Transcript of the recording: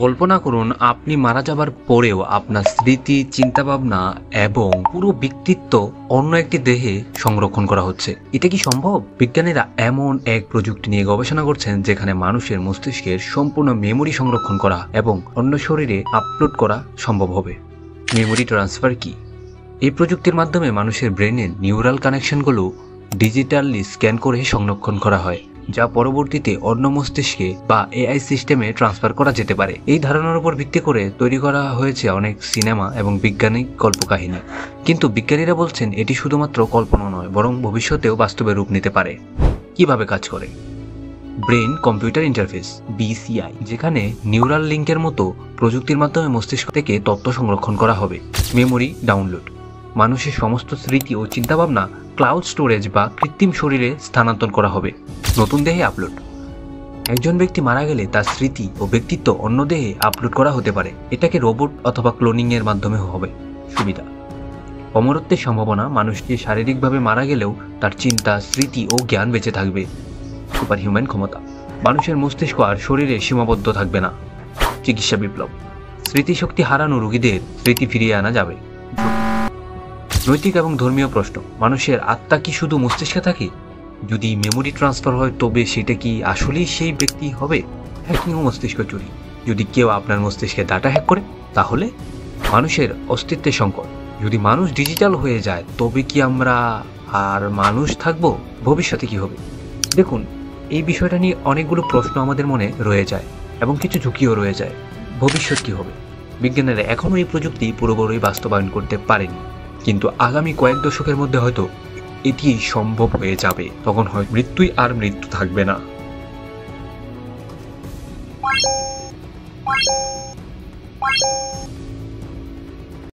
কল্পনা করুন আপনি মারা যাবার পরেও আপনার স্মৃতি, চিন্তাভাবনা এবং পুরো ব্যক্তিত্ব অন্য একটি দেহে সংরক্ষণ করা হচ্ছে। এটা কি সম্ভব? বিজ্ঞানীরা এমন এক প্রযুক্তি নিয়ে গবেষণা করছেন যেখানে মানুষের মস্তিষ্কের সম্পূর্ণ মেমোরি সংরক্ষণ করা এবং অন্য শরীরে আপলোড করা সম্ভব হবে। মেমোরি ট্রান্সফার কি? এই প্রযুক্তির মাধ্যমে মানুষের ব্রেনের নিউরাল কানেকশনগুলো ডিজিটালি স্ক্যান করে সংরক্ষণ করা হয়, যা পরবর্তীতে অন্য মস্তিষ্কে বা এআই সিস্টেমে ট্রান্সফার করা যেতে পারে। এই ধারণার উপর ভিত্তি করে তৈরি করা হয়েছে অনেক সিনেমা এবং বৈজ্ঞানিক কল্পকাহিনী, কিন্তু বিজ্ঞানীরা বলছেন এটি শুধুমাত্র কল্পনা নয়, বরং ভবিষ্যতেও বাস্তবে রূপ নিতে পারে। কিভাবে কাজ করে? ব্রেন কম্পিউটার ইন্টারফেস BCI, যেখানে নিউরাল লিঙ্কের মতো প্রযুক্তির মাধ্যমে মস্তিষ্ক থেকে তথ্য সংরক্ষণ করা হবে। মেমোরি ডাউনলোড, মানুষের সমস্ত স্মৃতি ও চিন্তাভাবনা ক্লাউড স্টোরেজ বা কৃত্রিম শরীরে স্থানান্তর করা হবে। নতুন দেহে আপলোড, একজন ব্যক্তি মারা গেলে তার স্মৃতি ও ব্যক্তিত্ব অন্য দেহে আপলোড করা হতে পারে। এটাকে রোবট অথবা ক্লোনিং এর মাধ্যমে হবে। সুবিধা: অমরত্বের সম্ভাবনা, মানুষটি শারীরিকভাবে মারা গেলেও তার চিন্তা, স্মৃতি ও জ্ঞান বেঁচে থাকবে। সুপার হিউম্যান ক্ষমতা, মানুষের মস্তিষ্ক আর শরীরে সীমাবদ্ধ থাকবে না। চিকিৎসা বিপ্লব, স্মৃতিশক্তি হারানো রোগীদের স্মৃতি ফিরিয়ে আনা যাবে। নৈতিক এবং ধর্মীয় প্রশ্ন, মানুষের আত্মা কি শুধু মস্তিষ্কে থাকে? যদি মেমোরি ট্রান্সফার হয় তবে সেটা কি আসলেই সেই ব্যক্তি হবে? হ্যাকিং ও মস্তিষ্ক চুরি, যদি কেউ আপনার মস্তিষ্কে ডাটা হ্যাক করে তাহলে? মানুষের অস্তিত্বের সংকট, যদি মানুষ ডিজিটাল হয়ে যায় তবে কি আমরা আর মানুষ থাকবো? ভবিষ্যতে কি হবে? দেখুন, এই বিষয়টা নিয়ে অনেকগুলো প্রশ্ন আমাদের মনে রয়ে যায় এবং কিছু ঝুঁকিও রয়ে যায়। ভবিষ্যৎ কি হবে? বিজ্ঞানীরা এখনও এই প্রযুক্তি পুরোপুরি বাস্তবায়ন করতে পারেনি, কিন্তু আগামী কয়েক দশকের মধ্যে হয়তো এটি সম্ভব হয়ে যাবে। তখন হয় মৃত্যুই আর মৃত্যু থাকবে না।